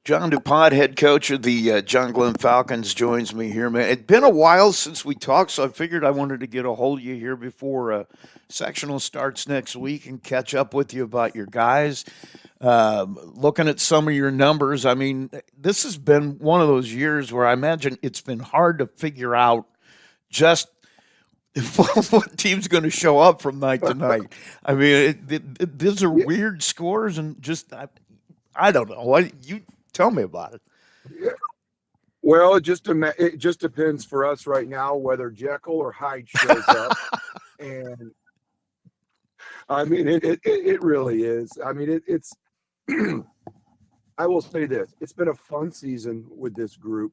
John DuPont, head coach of the John Glenn Falcons, joins me here, man. It's been a while since we talked, so I figured I wanted to get a hold of you here before sectional starts next week and catch up with you about your guys. Looking at some of your numbers, I mean, this has been one of those years where I imagine it's been hard to figure out just what team's going to show up from night to night. I mean, these are Yeah, weird scores, and just I don't know. You tell me about it. yeah. Well, it just depends for us right now whether Jekyll or Hyde shows up, and I mean it really is. I mean it's. I will say this: it's been a fun season with this group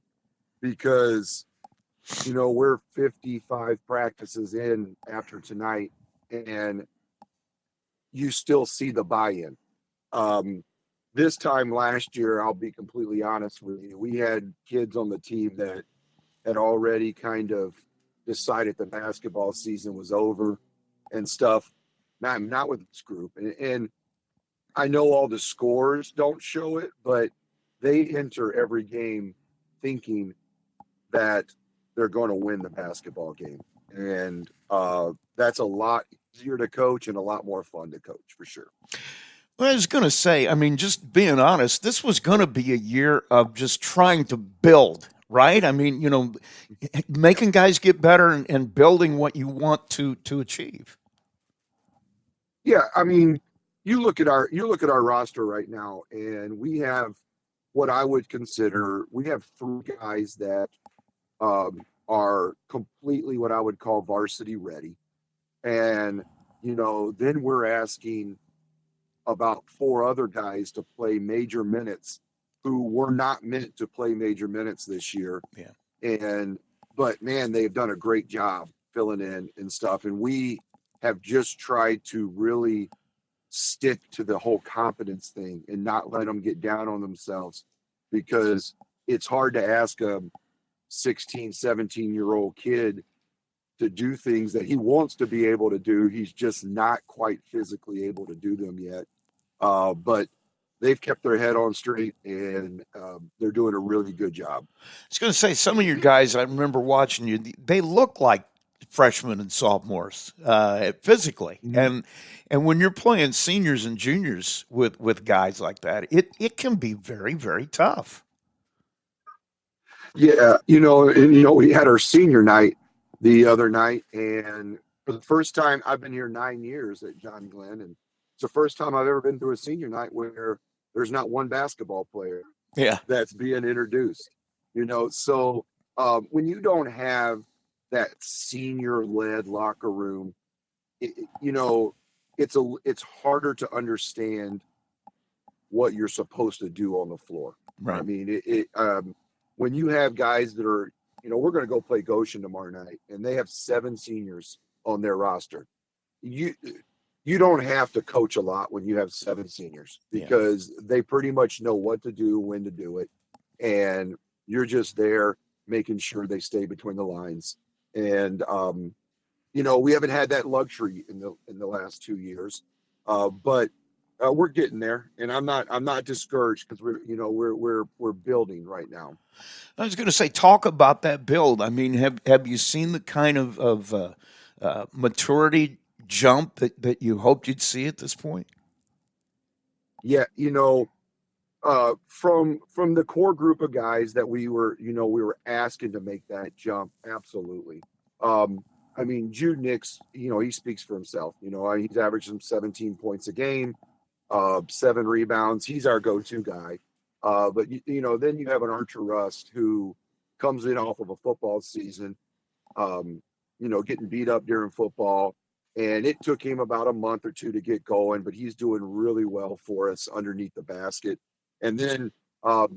because we're 55 practices in after tonight, and you still see the buy-in. Um, this time last year, I'll be completely honest with you, we had kids on the team that had already kind of decided the basketball season was over and stuff. Not with this group, and I know all the scores don't show it, but they enter every game thinking that they're going to win the basketball game, and that's a lot easier to coach and a lot more fun to coach for sure. Well, I was going to say, I mean, just being honest, this was going to be a year of just trying to build, right? I mean, making guys get better and building what you want to achieve. Yeah, I mean, you look at our roster right now, and we have what I would consider we have three guys that are completely what I would call varsity ready, and then we're asking about four other guys to play major minutes who were not meant to play major minutes this year, Yeah. and but man, they've done a great job filling in and stuff, and we have just tried to really stick to the whole confidence thing and not let them get down on themselves because it's hard to ask a 16, 17-year-old kid to do things that he wants to be able to do. He's just not quite physically able to do them yet. But they've kept their head on straight, and they're doing a really good job. I was going to say, some of your guys, I remember watching you, they look like freshmen and sophomores physically. Mhm. And when you're playing seniors and juniors with guys like that, it can be very, very tough. Yeah, and we had our senior night the other night, and for the first time, I've been here 9 years at John Glenn, and it's the first time I've ever been to a senior night where there's not one basketball player Yeah. that's being introduced. So when you don't have that senior-led locker room, it, you know, it's harder to understand what you're supposed to do on the floor. I Right. mean, when you have guys that are, we're going to go play Goshen tomorrow night, and they have seven seniors on their roster. You you don't have to coach a lot when you have seven seniors Yeah. because they pretty much know what to do, when to do it, and you're just there making sure they stay between the lines. And we haven't had that luxury in the last 2 years, but we're getting there, and I'm not discouraged because we're building right now. I was going to say, talk about that build. I mean, have you seen the kind of maturity jump that you hoped you'd see at this point? Yeah, from the core group of guys that we were asking to make that jump, absolutely. I mean, Jude Nix, he speaks for himself. He's averaging 17 points a game, seven rebounds. He's our go-to guy. But then you have an Archer Rust who comes in off of a football season, getting beat up during football. And it took him about a month or two to get going, but he's doing really well for us underneath the basket. And then, I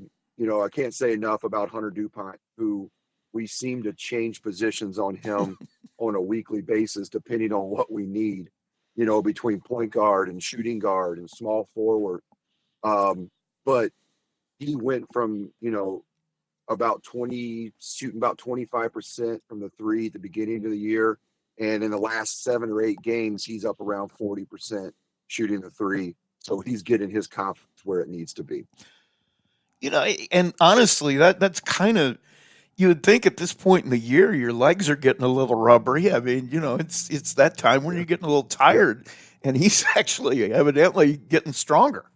can't say enough about Hunter DuPont, who we seem to change positions on him on a weekly basis, depending on what we need, between point guard and shooting guard and small forward. But he went from, about 20, shooting about 25% from the three at the beginning of the year. And in the last 7 or 8 games, he's up around 40% shooting the three. So he's getting his confidence where it needs to be. And honestly, that's kind of, you would think at this point in the year your legs are getting a little rubbery. I mean, it's that time when Yeah. you're getting a little Yeah. tired, and he's actually evidently getting stronger.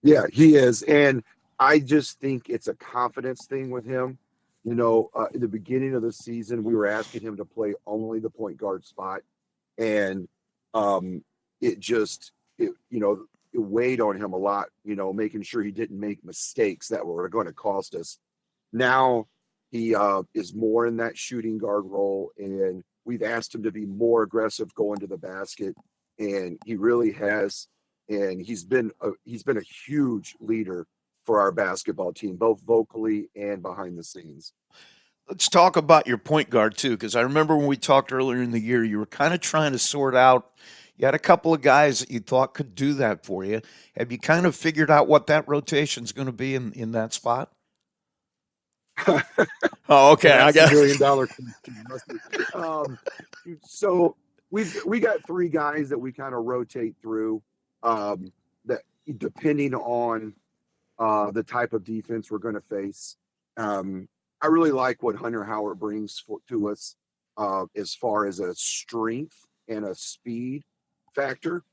Yeah, he is. And I just think it's a confidence thing with him. In the beginning of the season, we were asking him to play only the point guard spot. And um, it just, it weighed on him a lot, making sure he didn't make mistakes that were going to cost us. Now he is more in that shooting guard role, and we've asked him to be more aggressive going to the basket, and he really has. And he's been a huge leader for our basketball team, both vocally and behind the scenes. Let's talk about your point guard too, because I remember when we talked earlier in the year, you were kind of trying to sort out. You had a couple of guys that you thought could do that for you. Have you kind of figured out what that rotation's going to be in that spot? Oh, okay. I That's the guess. $1 million question, Rusty. Um, so we got three guys that we kind of rotate through. Um, that depending on the type of defense we're going to face. I really like what Hunter Howard brings to us as far as a strength and a speed factor.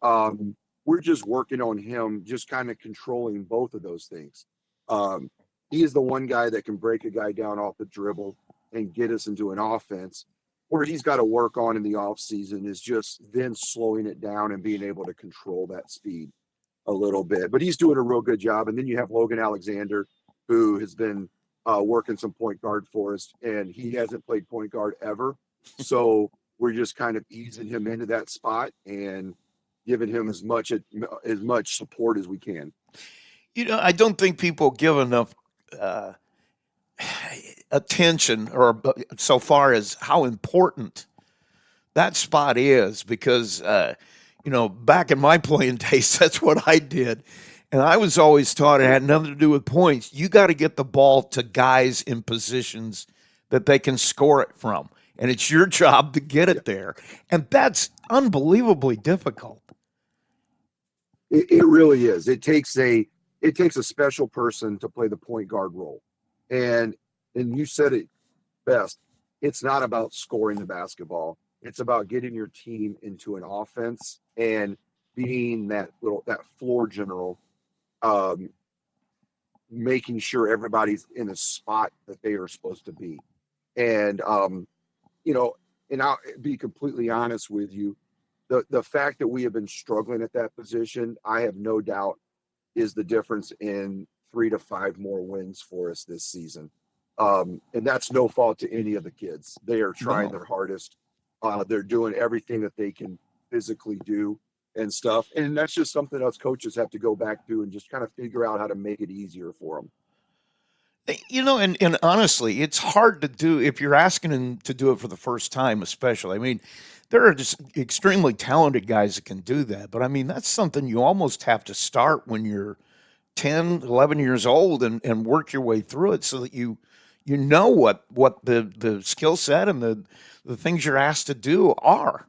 Um, we're just working on him, just kind of controlling both of those things. Um, he is the one guy that can break a guy down off the dribble and get us into an offense. Where he's got to work on in the offseason is just then slowing it down and being able to control that speed a little bit. But he's doing a real good job. And then you have Logan Alexander, who has been working some point guard for us, and he hasn't played point guard ever. So we're just kind of easing him into that spot and giving him as much support as we can. I don't think people give enough uh, attention or so far as how important that spot is because back in my playing days that's what I did, and I was always taught it had nothing to do with points. You got to get the ball to guys in positions that they can score it from, and it's your job to get Yeah, it there, and that's unbelievably difficult. it really is. It takes a special person to play the point guard role, and you said it best. It's not about scoring the basketball. It's about getting your team into an offense and being that floor general, um, making sure everybody's in a spot that they are supposed to be. And you know, and I'll be completely honest with you, the fact that we have been struggling at that position, I have no doubt is the difference in 3 to 5 more wins for us this season. And that's no fault to any of the kids. They are trying No. their hardest. They're doing everything that they can physically do and stuff. And that's just something us coaches have to go back to and just kind of figure out how to make it easier for them. And honestly, it's hard to do if you're asking them to do it for the first time, especially. I mean, there are just extremely talented guys that can do that. But I mean, that's something you almost have to start when you're 10, 11 years old and work your way through it so that you know what the skill set and the things you're asked to do are.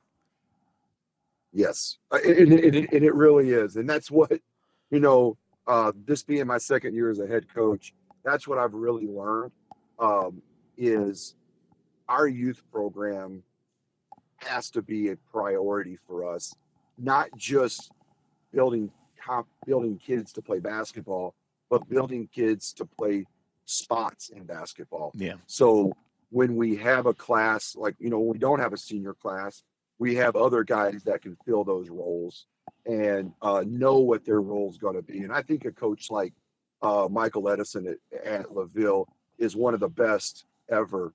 Yes, and it really is, and that's what you know. This being my second year as a head coach, that's what I've really learned. Um, is our youth program has to be a priority for us, not just building building kids to play basketball, but building kids to play spots in basketball. Yeah. So when we have a class, like, when we don't have a senior class, we have other guys that can fill those roles and know what their role is going to be. And I think a coach like Michael Edison at LaVille is one of the best ever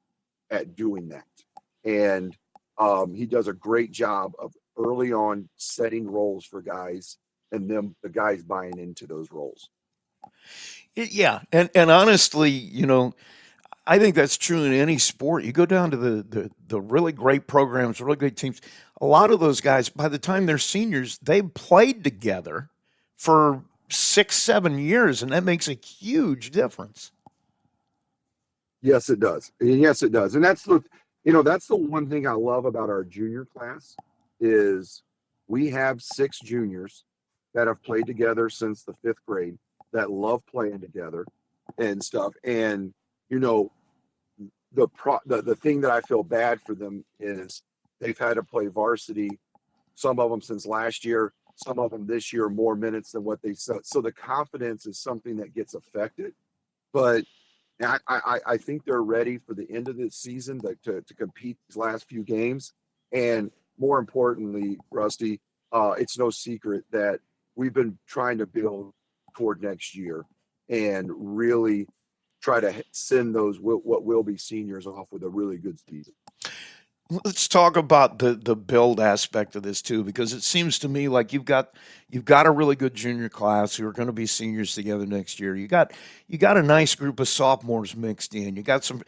at doing that. And he does a great job of early on setting roles for guys and them the guys buying into those roles. Yeah, and honestly, I think that's true in any sport. You go down to the really great programs, really great teams. A lot of those guys, by the time they're seniors, they've played together for 6, 7 years, and that makes a huge difference. Yes, it does. And yes, it does. And that's the one thing I love about our junior class is we have 6 juniors that have played together since the 5th grade. that love playing together and stuff. And, you know, the thing that I feel bad for them is they've had to play varsity, some of them since last year, some of them this year, more minutes than what they said. So the confidence is something that gets affected. But I think they're ready for the end of the season to compete these last few games. And more importantly, Rusty, it's no secret that we've been trying to build toward next year and really try to send those what will be seniors off with a really good season. Let's talk about the build aspect of this too, because it seems to me like you've got a really good junior class who are going to be seniors together next year. You got a nice group of sophomores mixed in. You got some.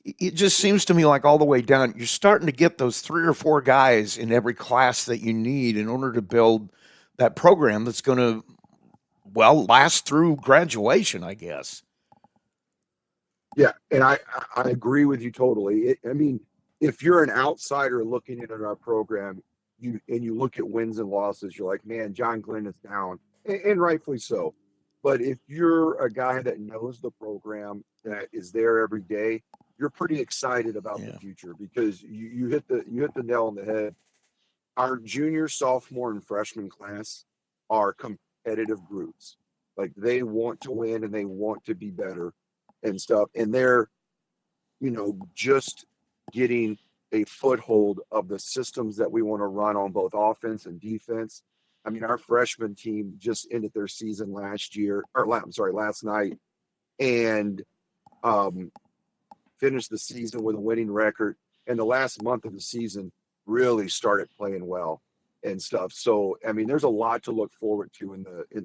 It just seems to me like all the way down, you're starting to get those 3 or 4 guys in every class that you need in order to build that program that's going to last through graduation, I guess. Yeah, and I agree with you totally. I mean, if you're an outsider looking in at our program, you look at wins and losses, you're like, man, John Glenn is down, and rightfully so. But if you're a guy that knows the program, that is there every day, you're pretty excited about the Yeah. future because you hit the nail on the head. Our junior, sophomore, and freshman class are competitive groups. Like they want to win and they want to be better and stuff. And they're, just getting a foothold of the systems that we want to run on both offense and defense. I mean, our freshman team just ended their season last night, and um, finished the season with a winning record. And the last month of the season really started playing well and stuff. So, I mean, there's a lot to look forward to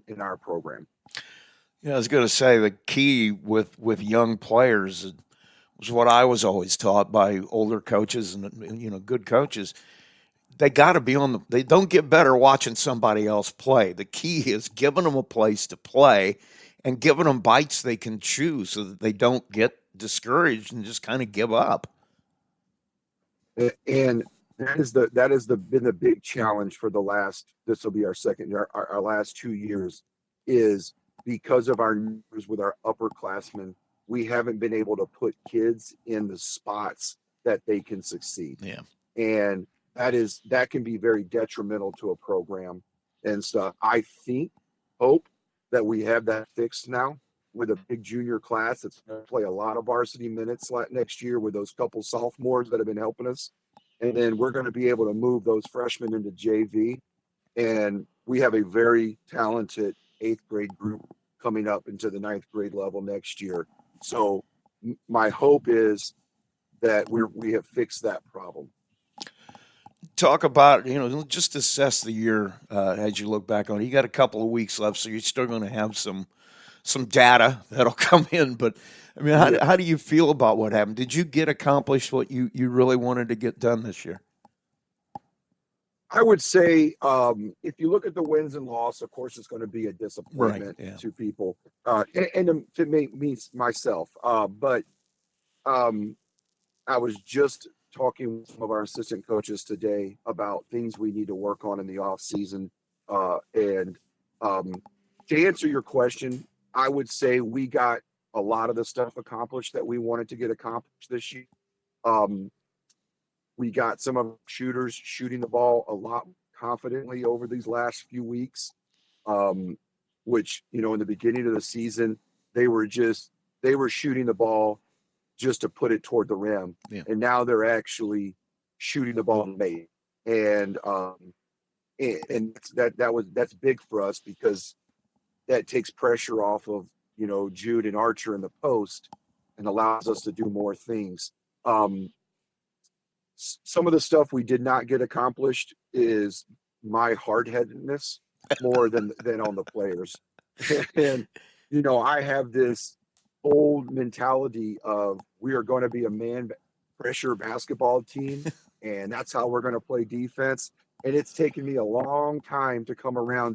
in our program. Yeah, I was going to say the key with young players was what I was always taught by older coaches and good coaches. They got to be on the. They don't get better watching somebody else play. The key is giving them a place to play, and giving them bites they can chew so that they don't get discouraged and just kind of give up. And that is the been the big challenge for the last. This will be our second year. Our last 2 years is because of our numbers with our upperclassmen. We haven't been able to put kids in the spots that they can succeed, Yeah. and that can be very detrimental to a program and stuff. I hope that we have that fixed now with a big junior class that's going to play a lot of varsity minutes next year with those couple sophomores that have been helping us. And then we're going to be able to move those freshmen into JV. And we have a very talented eighth grade group coming up into the ninth grade level next year. So my hope is that we have fixed that problem. Talk about just assess the year as you look back on it. You got a couple of weeks left, so you're still going to have some data that'll come in. But I mean, Yeah. how do you feel about what happened? Did you get accomplished what you really wanted to get done this year? I would say if you look at the wins and loss, of course, it's going to be a Right. disappointment Yeah. to people, and to me myself. But um, I was just talking with some of our assistant coaches today about things we need to work on in the off season. And um, to answer your question, I would say we got a lot of the stuff accomplished that we wanted to get accomplished this year. Um, we got some of our shooters shooting the ball a lot confidently over these last few weeks, um, which, in the beginning of the season, they were shooting the ball just to put it toward the rim. Yeah. And now they're actually shooting the ball and made. And that's big for us because that takes pressure off of, Jude and Archer in the post and allows us to do more things. Um, some of the stuff we did not get accomplished is my hard-headedness more than on the players. And I have this old mentality of we are going to be a man pressure basketball team, and that's how we're going to play defense. And it's taken me a long time to come around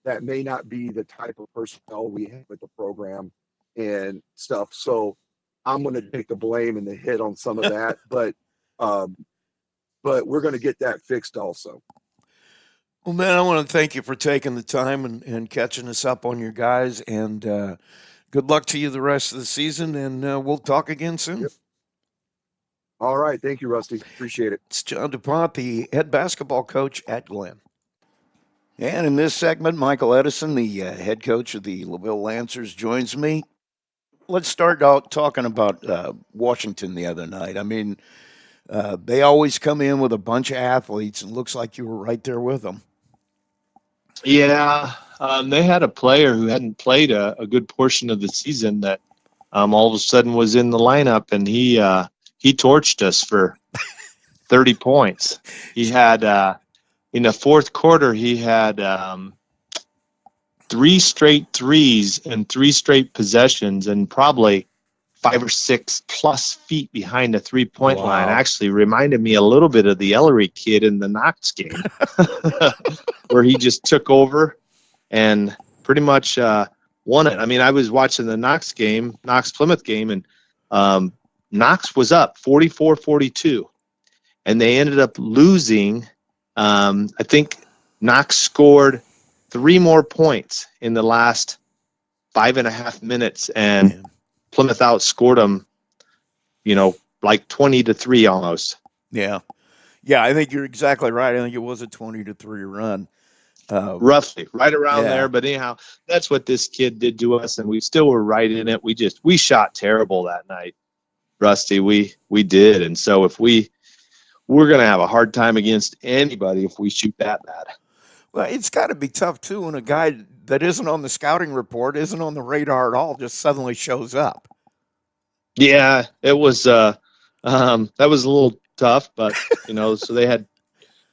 that may not be the type of personnel we have with the program and stuff. So I'm going to take the blame and the hit on some of that, but we're going to get that fixed also. Well, man, I want to thank you for taking the time and catching us up on your guys. And good luck to you the rest of the season. And we'll talk again soon. Yep. All right. Thank you, Rusty. Appreciate it. It's John DuPont, the head basketball coach at Glenn. And in this segment, Michael Edison, the head coach of the LaVille Lancers, joins me. Let's start out talking about Washington the other night. I mean, they always come in with a bunch of athletes, and it looks like you were right there with them. Yeah, they had a player who hadn't played a good portion of the season that all of a sudden was in the lineup, and he torched us for 30 points. He had in the fourth quarter he had 3 straight threes and 3 straight possessions, and probably 5 or 6 plus feet behind the 3-point line. Actually reminded me a little bit of the Ellery kid in the Knox game, where he just took over and pretty much won it. I mean, I was watching the Knox-Plymouth game, and Knox was up 44-42, and they ended up losing. I think Knox scored 3 more points in the last 5.5 minutes, and Plymouth outscored them, like 20-3 almost. Yeah. Yeah, I think you're exactly right. I think it was a 20-3 run. Roughly, right around there. But anyhow, that's what this kid did to us, and we still were right in it. We shot terrible that night, Rusty. We did. And so if we're going to have a hard time against anybody if we shoot that bad. Well, it's got to be tough, too, when a guy that isn't on the scouting report, isn't on the radar at all, just suddenly shows up. Yeah, it was that was a little tough, but so they had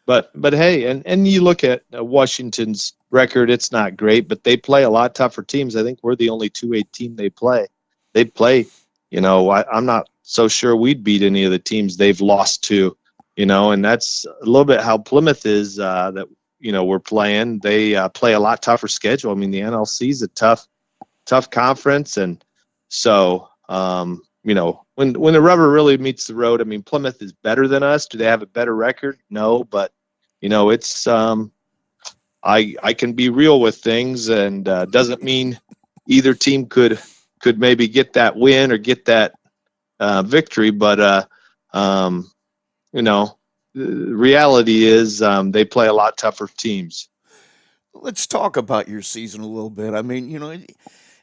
but hey, and you look at Washington's record, it's not great, but they play a lot tougher teams. I think we're the only 2A team they play. I'm not so sure we'd beat any of the teams they've lost to, and that's a little bit how Plymouth is that we're playing. They play a lot tougher schedule. I mean, the NLC is a tough conference, and so when the rubber really meets the road, I mean, Plymouth is better than us. Do they have a better record? No, but it's I can be real with things, and doesn't mean either team could maybe get that win or get that victory, but the reality is they play a lot tougher teams. Let's talk about your season a little bit. I mean,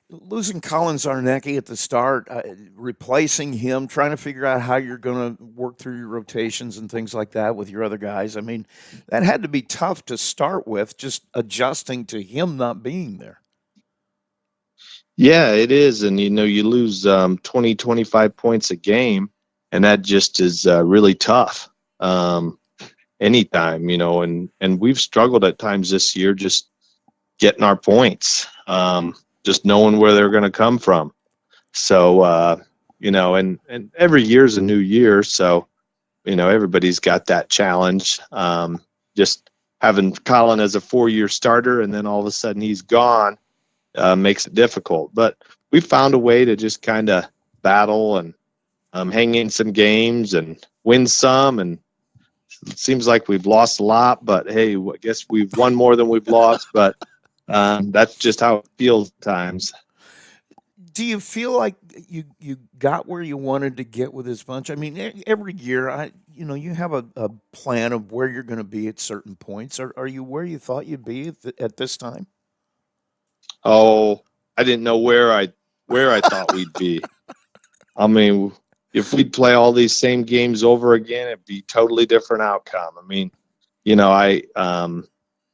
losing Collins Arnecki at the start, replacing him, trying to figure out how you're going to work through your rotations and things like that with your other guys. I mean, that had to be tough to start with, just adjusting to him not being there. Yeah, it is. And, you lose 20, 25 points a game, and that just is really tough anytime, and we've struggled at times this year just getting our points. Just knowing where they're going to come from. So, and every year's a new year. So, everybody's got that challenge. Just having Colin as a 4-year starter and then all of a sudden he's gone makes it difficult. But we found a way to just kind of battle and hang in some games and win some. And it seems like we've lost a lot, but hey, I guess we've won more than we've lost. But that's just how it feels at times. Do you feel like you got where you wanted to get with this bunch? I mean, every year, you have a plan of where you're going to be at certain points. Are you where you thought you'd be at this time? Oh, I didn't know where I thought we'd be. I mean, if we'd play all these same games over again, it'd be totally different outcome. I mean,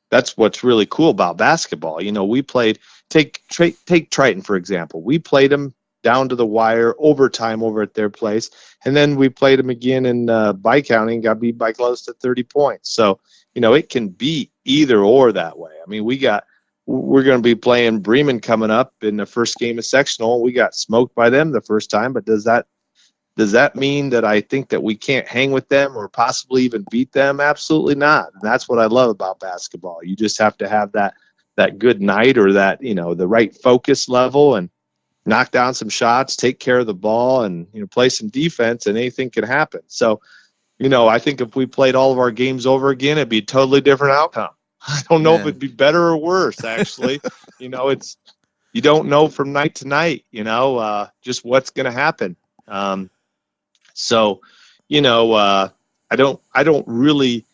that's what's really cool about basketball. We played, take Triton, for example. We played them down to the wire, overtime over at their place. And then we played them again in Bi-County and got beat by close to 30 points. So, it can be either or that way. I mean, we're going to be playing Bremen coming up in the first game of sectional. We got smoked by them the first time, but does that mean that I think that we can't hang with them or possibly even beat them? Absolutely not. And that's what I love about basketball. You just have to have that good night or that, the right focus level and knock down some shots, take care of the ball and, play some defense and anything can happen. So, I think if we played all of our games over again, it'd be a totally different outcome. I don't know if Man. it'd be better or worse, actually. It's you don't know from night to night, just what's going to happen. Um, so, I don't really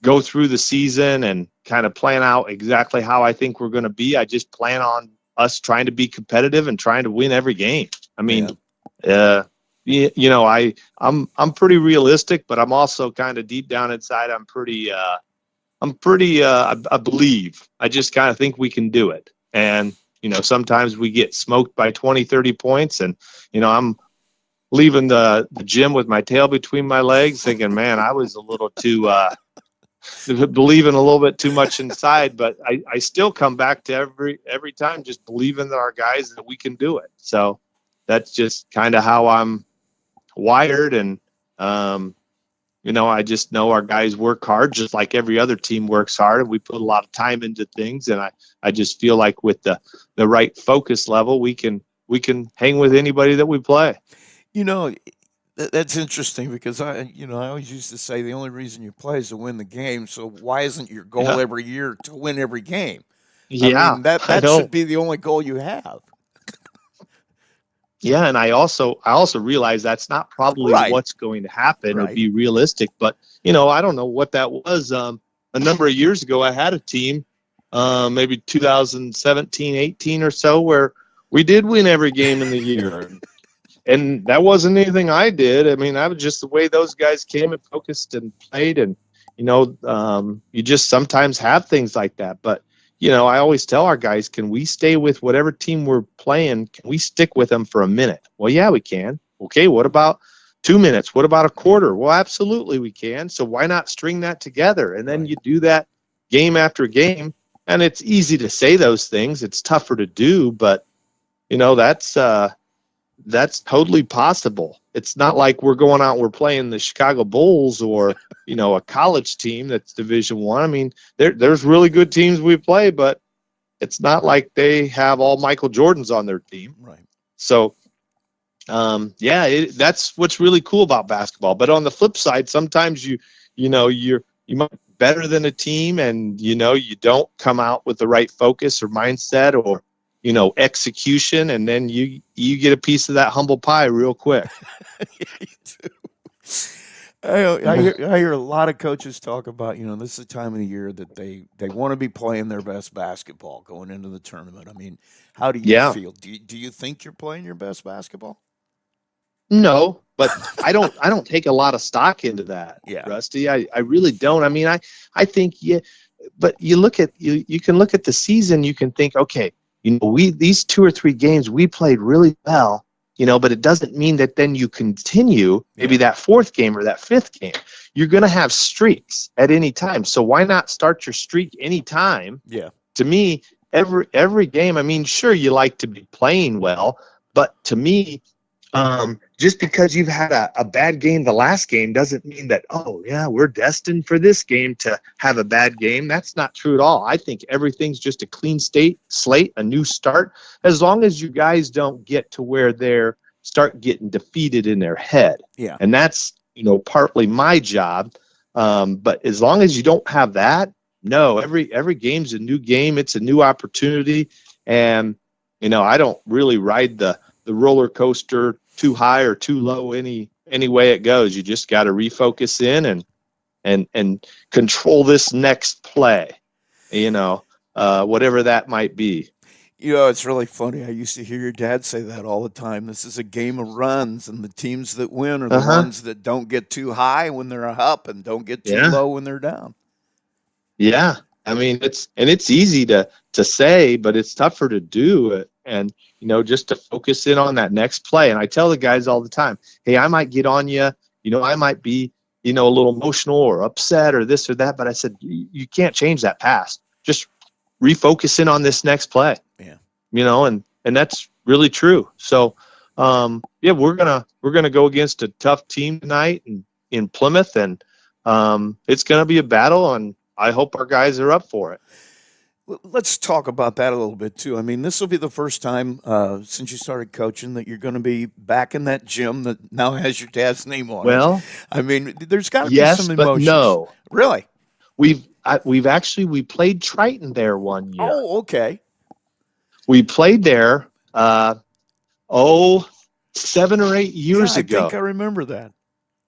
go through the season and kind of plan out exactly how I think we're going to be. I just plan on us trying to be competitive and trying to win every game. I mean, I'm pretty realistic, but I'm also kind of deep down inside. I believe. I just kind of think we can do it. And, sometimes we get smoked by 20, 30 points. And, I'm leaving the gym with my tail between my legs thinking, man, I was a little too, believing a little bit too much inside. But I still come back to every time just believing that our guys that we can do it. So that's just kind of how I'm wired. And, I just know our guys work hard just like every other team works hard, and we put a lot of time into things. And I just feel like with the right focus level, we can hang with anybody that we play. You know, that's interesting because I always used to say the only reason you play is to win the game. So why isn't your goal Yeah. every year to win every game? I Yeah, mean, that I that should know. be the only goal you have. Yeah, and I also realize that's not probably Right. what's going to happen or Right. be realistic. But I don't know what that was. A number of years ago, I had a team, maybe 2017, 18 or so, where we did win every game in the year. And that wasn't anything I did. I mean, that was just the way those guys came and focused and played. And, you just sometimes have things like that. But, I always tell our guys, can we stay with whatever team we're playing? Can we stick with them for a minute? Well, yeah, we can. Okay, what about 2 minutes? What about a quarter? Well, absolutely we can. So why not string that together? And then Right. you do that game after game. And it's easy to say those things. It's tougher to do, but, that's totally possible. It's not like we're going out and we're playing the Chicago Bulls or a college team that's Division One. I mean, there's really good teams we play, but it's not like they have all Michael Jordans on their team. Right. So, that's what's really cool about basketball. But on the flip side, sometimes you might be better than a team, and you don't come out with the right focus or mindset or execution, and then you get a piece of that humble pie real quick. You do. I hear a lot of coaches talk about, this is the time of the year that they want to be playing their best basketball going into the tournament. I mean, how do you Yeah. feel? Do you think you're playing your best basketball? No, but I don't take a lot of stock into that, Yeah. Rusty. I really don't. I mean, I think but you can look at the season, you can think, okay, these 2 or 3 games we played really well, but it doesn't mean that then you continue maybe that 4th game or that 5th game. You're going to have streaks at any time. So why not start your streak anytime? Yeah. To me, every game, I mean, sure, you like to be playing well, but to me, just because you've had a bad game the last game doesn't mean that, oh, yeah, we're destined for this game to have a bad game. That's not true at all. I think everything's just a clean slate, a new start, as long as you guys don't get to where they're start getting defeated in their head. Yeah. And that's, partly my job. But as long as you don't have that, no, every game's a new game. It's a new opportunity. And, I don't really ride the roller coaster too high or too low any way it goes. You just got to refocus in and control this next play, whatever that might be. It's really funny. I used to hear your dad say that all the time. This is a game of runs, and the teams that win are the ones that don't get too high when they're up and don't get too low when they're down. Yeah. I mean, it's easy to say, but it's tougher to do. And, just to focus in on that next play. And I tell the guys all the time, hey, I might get on you. I might be, a little emotional or upset or this or that. But I said, you can't change that past. Just refocus in on this next play. Yeah. And that's really true. So, we're gonna go against a tough team tonight in Plymouth, and it's gonna be a battle, and I hope our guys are up for it. Let's talk about that a little bit too. I mean, this will be the first time since you started coaching that you're going to be back in that gym that now has your dad's name on it. Well, I mean, there's got to be yes, some but emotions. no. Really? We've we played Triton there one year. Oh, okay. We played there 7 or 8 years I ago. think I remember that.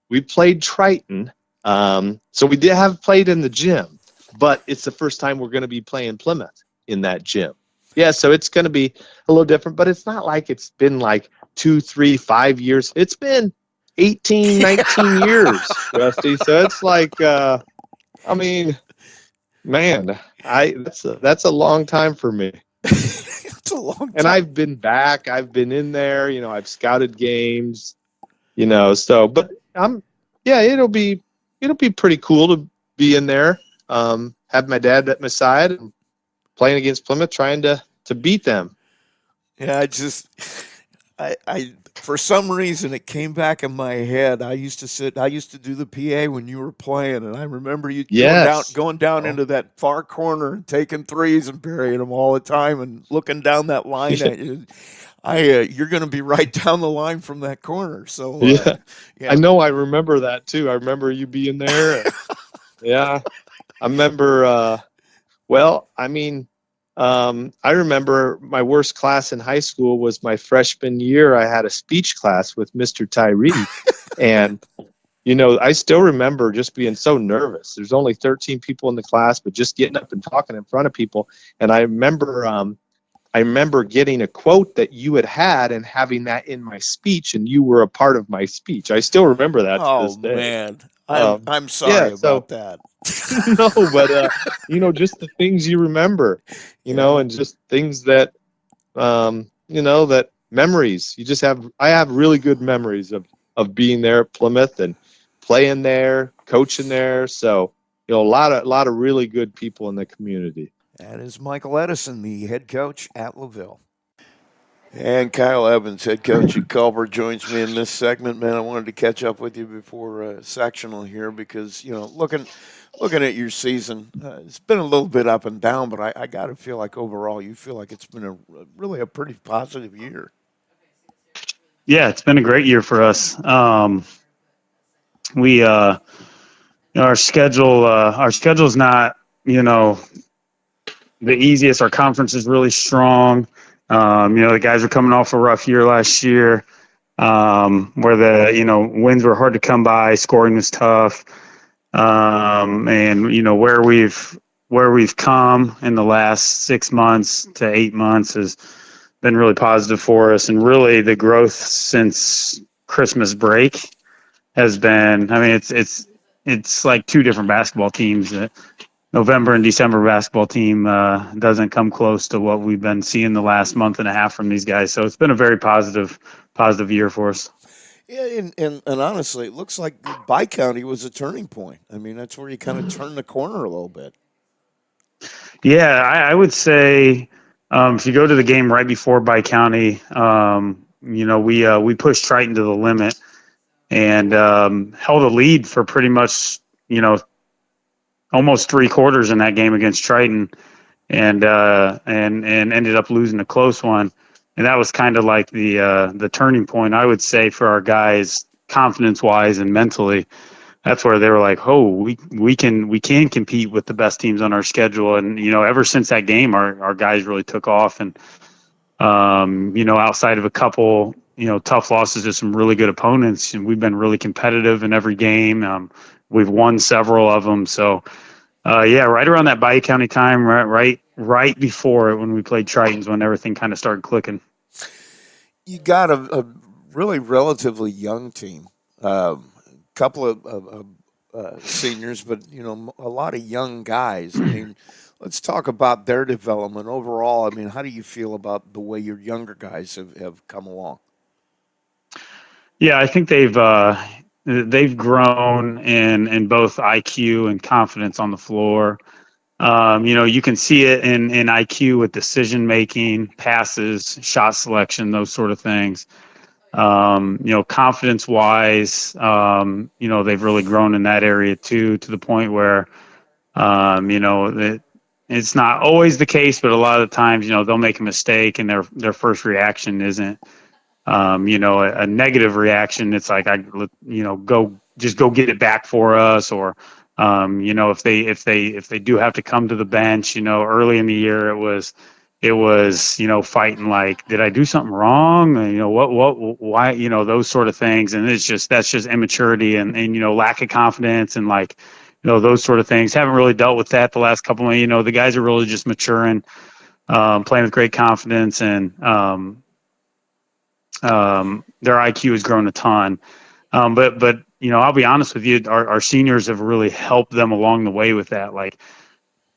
We played Triton. So we did have played in the gym, but it's the first time we're going to be playing Plymouth in that gym. Yeah, so it's going to be a little different, but it's not like it's been like 2, 3, 5 years. It's been 18, 19 years, Rusty. So it's like, I mean, man, that's a long time for me. It's a long time. And I've been back. I've been in there. I've scouted games. So but it'll be pretty cool to be in there. Have my dad at my side and playing against Plymouth, trying to beat them. Yeah, I for some reason it came back in my head. I used to do the PA when you were playing, and I remember you going down into that far corner and taking threes and burying them all the time and looking down that line at you. You're going to be right down the line from that corner. So yeah, I know. I remember that too. I remember you being there. Yeah, I remember. I remember my worst class in high school was my freshman year. I had a speech class with Mr. Tyree, and I still remember just being so nervous. There's only 13 people in the class, but just getting up and talking in front of people. And I remember getting a quote that you had and having that in my speech, and you were a part of my speech. I still remember that to this day. Man, I'm sorry about that. No, but just the things you remember, and just things that, that memories. I have really good memories of being there at Plymouth and playing there, coaching there. So, a lot of really good people in the community. That is Michael Edison, the head coach at LaVille. And Kyle Evans, head coach at Culver, joins me in this segment. Man, I wanted to catch up with you before sectional here because, looking at your season, it's been a little bit up and down, but I got to feel like overall you feel like it's been really a pretty positive year. Yeah, it's been a great year for us. We our schedule's not, the easiest. Our conference is really strong. The guys are coming off a rough year last year, where the wins were hard to come by, scoring was tough, and where we've come in the last 6 months to 8 months has been really positive for us, and really the growth since Christmas break has been. I mean, it's like two different basketball teams. November and December basketball team doesn't come close to what we've been seeing the last month and a half from these guys. So it's been a very positive year for us. Yeah, and honestly, it looks like Bi-County was a turning point. I mean, that's where you kind of turned the corner a little bit. Yeah, I would say if you go to the game right before Bi-County, we pushed Triton to the limit and held a lead for pretty much, almost 3 quarters in that game against Triton, and ended up losing a close one. And that was kind of like the turning point, I would say, for our guys, confidence wise and mentally. That's where they were like, "Oh, we can compete with the best teams on our schedule." And ever since that game, our guys really took off. And outside of a couple tough losses to some really good opponents, and we've been really competitive in every game. We've won several of them. So, right around that Bayou County time, right before it, when we played Tritons, when everything kind of started clicking. You got a really relatively young team, couple of seniors, but a lot of young guys. I mean, let's talk about their development overall. I mean, how do you feel about the way your younger guys have come along? Yeah, I think they've grown in both IQ and confidence on the floor. You can see it in IQ with decision making, passes, shot selection, those sort of things. Confidence wise, they've really grown in that area too, to the point where, it's not always the case, but a lot of the times, they'll make a mistake and their first reaction isn't, a negative reaction. It's like, go get it back for us, or If they do have to come to the bench, early in the year it was fighting like, did I do something wrong? Why, those sort of things. And that's just immaturity and lack of confidence and like, those sort of things. Haven't really dealt with that the last couple of, the guys are really just maturing, playing with great confidence, and their IQ has grown a ton. But I'll be honest with you, our seniors have really helped them along the way with that. Like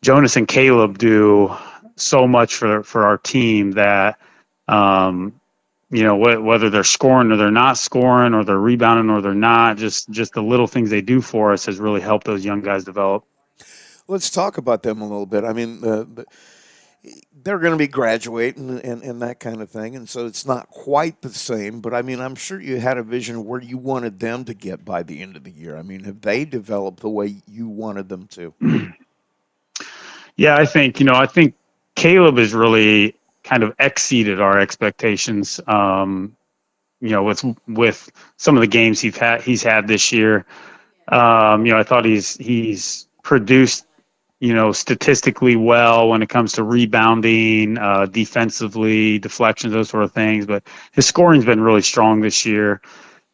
Jonas and Caleb do so much for our team that, whether they're scoring or they're not scoring, or they're rebounding or they're not, just the little things they do for us has really helped those young guys develop. Let's talk about them a little bit. I mean, they're going to be graduating and that kind of thing, and so it's not quite the same. But I mean, I'm sure you had a vision of where you wanted them to get by the end of the year. I mean, have they developed the way you wanted them to? Yeah, I think Caleb has really kind of exceeded our expectations. With some of the games he's had this year. I thought he's produced, statistically well when it comes to rebounding, defensively, deflections, those sort of things. But his scoring's been really strong this year,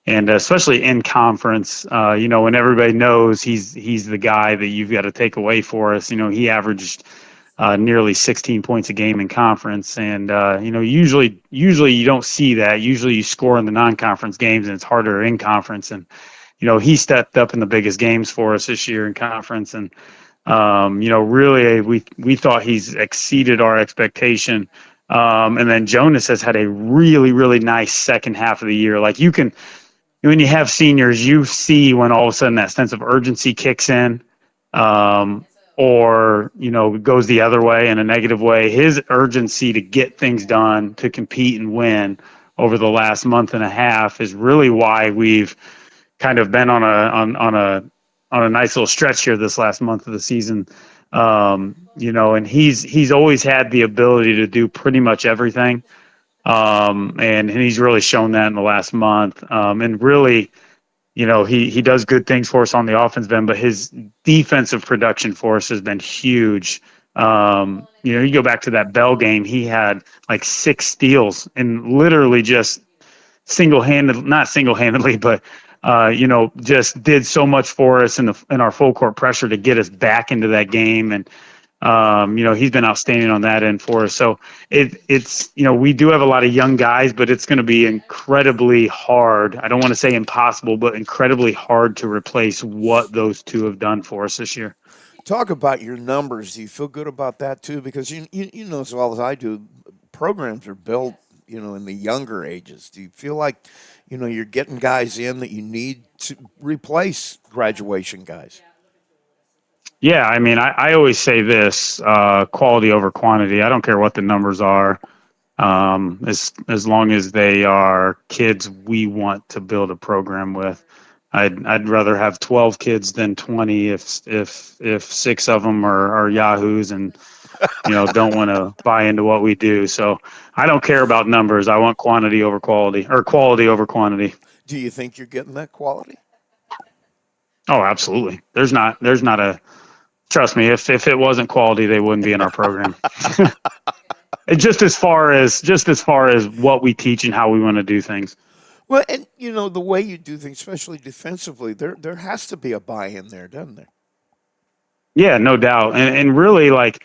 and especially in conference. When everybody knows he's the guy that you've got to take away for us. He averaged nearly 16 points a game in conference, and usually you don't see that. Usually you score in the non-conference games, and it's harder in conference. And he stepped up in the biggest games for us this year in conference, and really we thought he's exceeded our expectation. And then Jonas has had a really, really nice second half of the year. Like when you have seniors, you see when all of a sudden that sense of urgency kicks in, or goes the other way in a negative way. His urgency to get things done, to compete and win over the last month and a half is really why we've kind of been on a nice little stretch here this last month of the season. And he's always had the ability to do pretty much everything. And he's really shown that in the last month. And really, he does good things for us on the offensive end, but his defensive production for us has been huge. You go back to that Bell game, he had like 6 steals and literally just not single-handedly, but just did so much for us in our full court pressure to get us back into that game. And he's been outstanding on that end for us. So it's we do have a lot of young guys, but it's going to be incredibly hard. I don't want to say impossible, but incredibly hard to replace what those two have done for us this year. Talk about your numbers. Do you feel good about that too? Because you know as well as I do, programs are built, in the younger ages. Do you feel like, you're getting guys in that you need to replace graduation guys? Yeah, I mean, I always say this: quality over quantity. I don't care what the numbers are, as long as they are kids we want to build a program with. I'd rather have 12 kids than 20 if 6 of them are yahoos and don't want to buy into what we do. So I don't care about numbers. I want quantity over quality, or quality over quantity. Do you think you're getting that quality? Oh, absolutely. There's not a Trust me, if it wasn't quality, they wouldn't be in our program. just as far as what we teach and how we want to do things. Well, and the way you do things, especially defensively, there has to be a buy-in there, doesn't there? Yeah, no doubt. And really, like,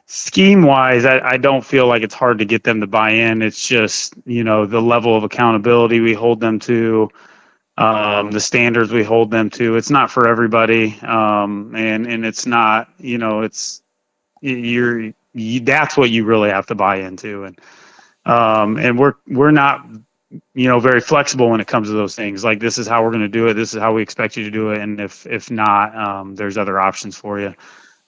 scheme wise, I don't feel like it's hard to get them to buy in. It's just, the level of accountability we hold them to, the standards we hold them to. It's not for everybody. And it's not, that's what you really have to buy into. And we're not, very flexible when it comes to those things. Like, this is how we're going to do it. This is how we expect you to do it. And if not, there's other options for you.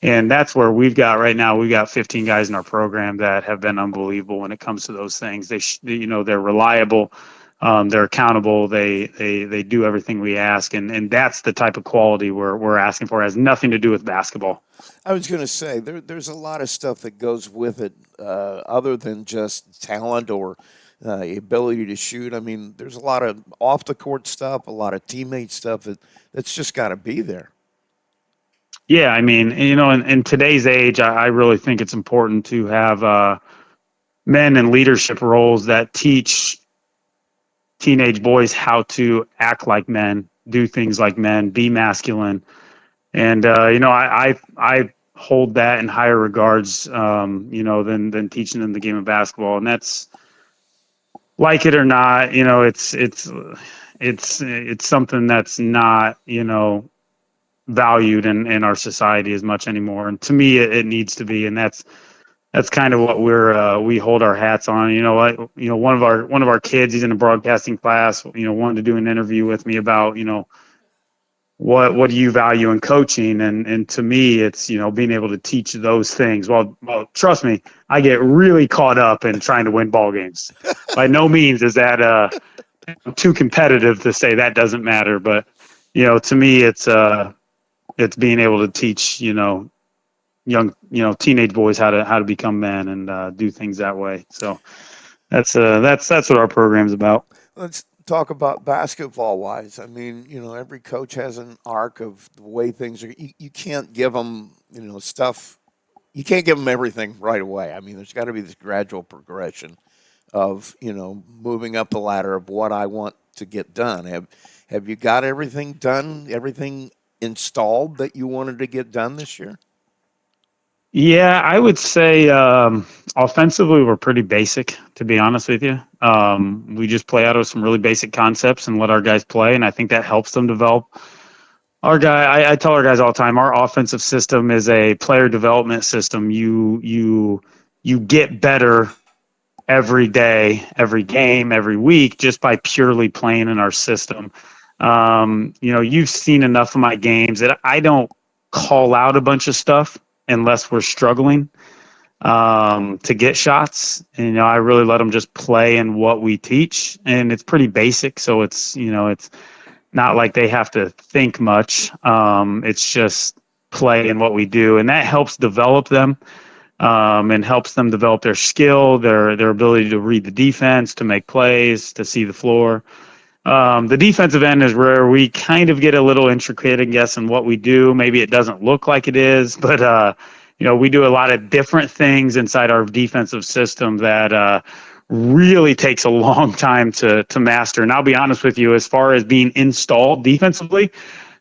And that's where we've got 15 guys in our program that have been unbelievable when it comes to those things. They're reliable. They're accountable. They do everything we ask. And that's the type of quality we're asking for. It has nothing to do with basketball. I was going to say there's a lot of stuff that goes with it, other than just talent or ability to shoot. I mean, there's a lot of off the court stuff, a lot of teammate stuff that's just got to be there. Yeah, I mean, in today's age, I really think it's important to have men in leadership roles that teach teenage boys how to act like men, do things like men, be masculine. And I hold that in higher regards, than teaching them the game of basketball. And that's, like it or not, it's something that's not valued in our society as much anymore. And to me, it needs to be. And that's kind of what we hold our hats on. One of our kids, he's in a broadcasting class, wanted to do an interview with me about, what do you value in coaching? And to me, it's, being able to teach those things. Well, trust me, I get really caught up in trying to win ball games. By no means is that I'm too competitive to say that doesn't matter. But, to me, it's being able to teach, young, teenage boys how to become men and do things that way. So that's what our program's about. Let's talk about basketball wise. I mean, every coach has an arc of the way things are. You can't give them, stuff. You can't give them everything right away. I mean, there's got to be this gradual progression of, moving up the ladder of what I want to get done. Have you got everything done? Everything installed that you wanted to get done this year? Yeah, I would say offensively we're pretty basic, to be honest with you. We just play out of some really basic concepts and let our guys play, and I think that helps them develop. I tell our guys all the time, our offensive system is a player development system. You get better every day, every game, every week just by purely playing in our system. You've seen enough of my games that I don't call out a bunch of stuff unless we're struggling to get shots. And, I really let them just play in what we teach, and it's pretty basic. So it's not like they have to think much. It's just play in what we do, and that helps develop them. And helps them develop their skill, their ability to read the defense, to make plays, to see the floor. The defensive end is where we kind of get a little intricate, I guess, in what we do. Maybe it doesn't look like it is, but we do a lot of different things inside our defensive system that really takes a long time to master. And I'll be honest with you, as far as being installed defensively,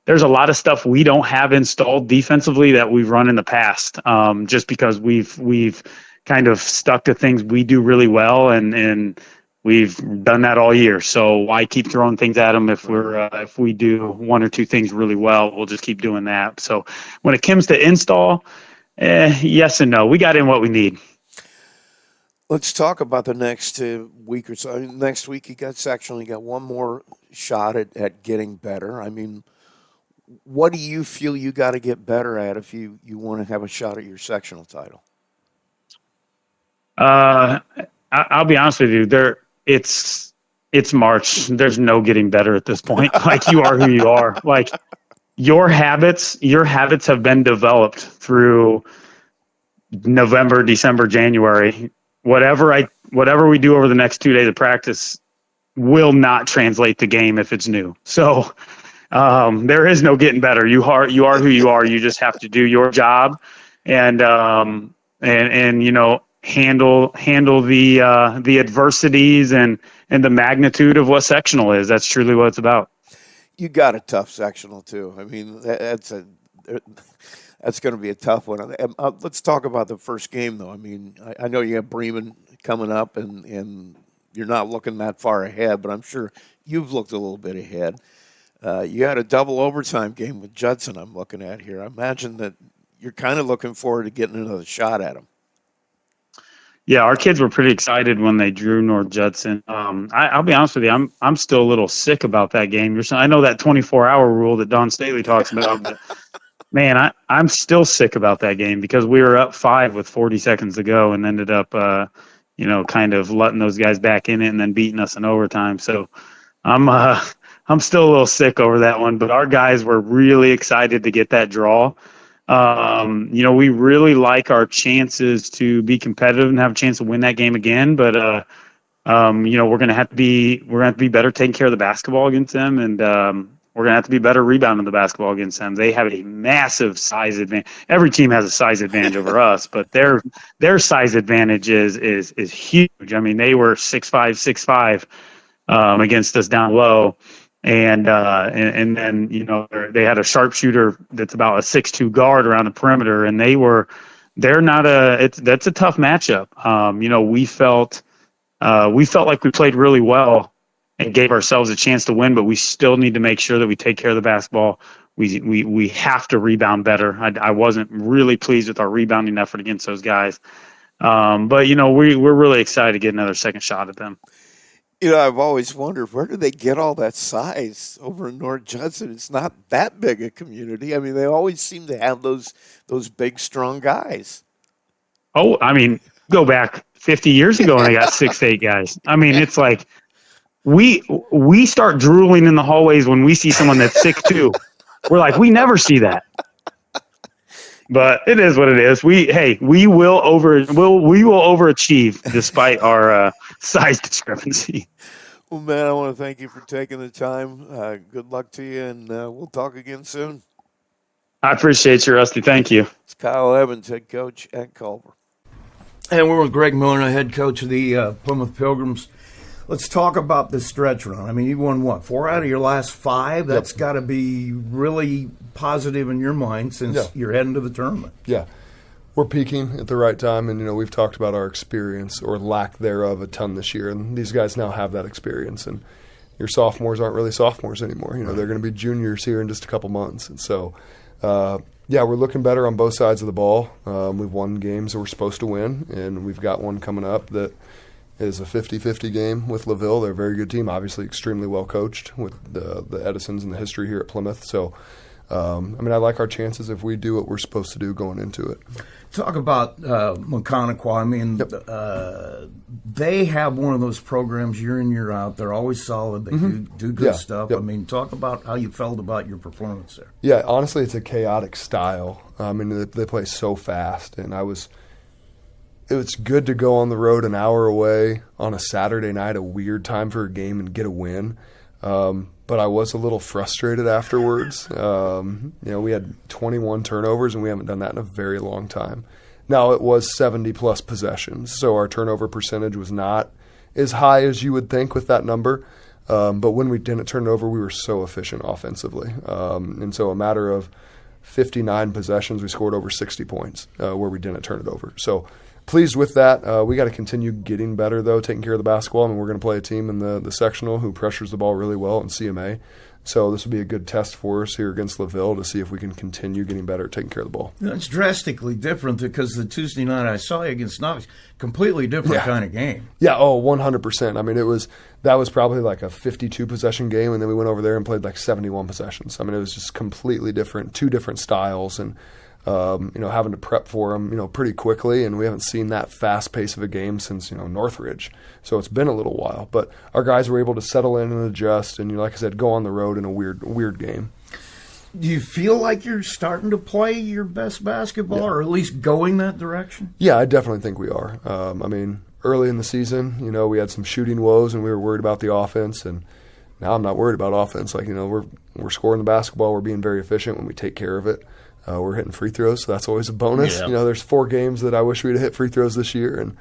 there's a lot of stuff we don't have installed defensively that we've run in the past, just because we've kind of stuck to things we do really well, and we've done that all year. So why keep throwing things at them if we do one or two things really well? We'll just keep doing that. So when it comes to install, yes and no. We got in what we need. Let's talk about the next week or so. Next week, you got sectional. You got one more shot at getting better. I mean, what do you feel you got to get better at if you want to have a shot at your sectional title? I'll be honest with you. It's March. There's no getting better at this point. Like, you are who you are. Like, your habits have been developed through November, December, January. Whatever we do over the next 2 days of practice will not translate to game if it's new. So there is no getting better. You are who you are. You just have to do your job and handle the adversities and the magnitude of what sectional is. That's truly what it's about. You got a tough sectional too. I mean, that's going to be a tough one. Let's talk about the first game though. I mean, I know you have Bremen coming up, and you're not looking that far ahead, but I'm sure you've looked a little bit ahead. You had a double overtime game with Judson I'm looking at here. I imagine that you're kind of looking forward to getting another shot at him. Yeah, our kids were pretty excited when they drew North Judson. I'll be honest with you, I'm still a little sick about that game. I know that 24-hour rule that Don Staley talks about, but man, I'm still sick about that game because we were up 5 with 40 seconds to go and ended up, kind of letting those guys back in it and then beating us in overtime. So I'm still a little sick over that one, but our guys were really excited to get that draw. We really like our chances to be competitive and have a chance to win that game again. But we're going to have to be better taking care of the basketball against them, and We're going to have to be better rebounding the basketball against them. They have a massive size advantage. Every team has a size advantage over us, but their size advantage is huge. I mean, they were 6'5", 6'5", against us down low. And then, you know, they had a sharpshooter that's about a 6'2" guard around the perimeter, and that's a tough matchup. You know, we felt like we played really well and gave ourselves a chance to win, but we still need to make sure that we take care of the basketball. We have to rebound better. I wasn't really pleased with our rebounding effort against those guys. But, you know, we're really excited to get another second shot at them. You know, I've always wondered, where do they get all that size over in North Judson? It's not that big a community. I mean, they always seem to have those big, strong guys. Oh, I mean, go back 50 years ago and they got 6'8" guys. I mean, it's like we start drooling in the hallways when we see someone that's 6'2". We're like, we never see that. But it is what it is. We will overachieve despite our size discrepancy. Well, man, I want to thank you for taking the time. Good luck to you, and we'll talk again soon. I appreciate you, Rusty. Thank you. It's Kyle Evans, head coach at Culver. And we're with Greg Miller, head coach of the Plymouth Pilgrims. Let's talk about this stretch run. I mean, you won, what, 4 out of your last 5? That's got to be really positive in your mind since you're heading to the tournament. Yeah. We're peaking at the right time, and, you know, we've talked about our experience or lack thereof a ton this year, and these guys now have that experience. And your sophomores aren't really sophomores anymore. You know, they're going to be juniors here in just a couple months. And so, we're looking better on both sides of the ball. We've won games that we're supposed to win, and we've got one coming up that is a 50-50 game with LaVille. They're a very good team, obviously extremely well coached with the Edisons and the history here at Plymouth. So, I like our chances if we do what we're supposed to do going into it. Talk about Maconaquah. I mean, they have one of those programs year in, year out. They're always solid. They do good stuff. Yep. I mean, talk about how you felt about your performance there. Yeah, honestly, it's a chaotic style. I mean, they play so fast, and it's good to go on the road an hour away on a Saturday night, a weird time for a game, and get a win. But I was a little frustrated afterwards. We had 21 turnovers, and we haven't done that in a very long time. Now, it was 70-plus possessions, so our turnover percentage was not as high as you would think with that number. But when we didn't turn it over, we were so efficient offensively. And so a matter of 59 possessions, we scored over 60 points where we didn't turn it over. So pleased with that. We got to continue getting better, though, taking care of the basketball. I mean, we're going to play a team in the sectional who pressures the ball really well in CMA. So this will be a good test for us here against LaVille to see if we can continue getting better at taking care of the ball. It's drastically different because the Tuesday night I saw you against Knox, completely different kind of game. Yeah, 100%. I mean, that was probably like a 52-possession game, and then we went over there and played like 71 possessions. I mean, it was just completely different, 2 different styles, and having to prep for them, pretty quickly, and we haven't seen that fast pace of a game since, Northridge. So it's been a little while, but our guys were able to settle in and adjust, and like I said, go on the road in a weird game. Do you feel like you're starting to play your best basketball, or at least going that direction? Yeah, I definitely think we are. Early in the season, we had some shooting woes, and we were worried about the offense, and now I'm not worried about offense. Like, we're scoring the basketball, we're being very efficient when we take care of it. We're hitting free throws, so that's always a bonus. Yeah. There's 4 games that I wish we'd have hit free throws this year, and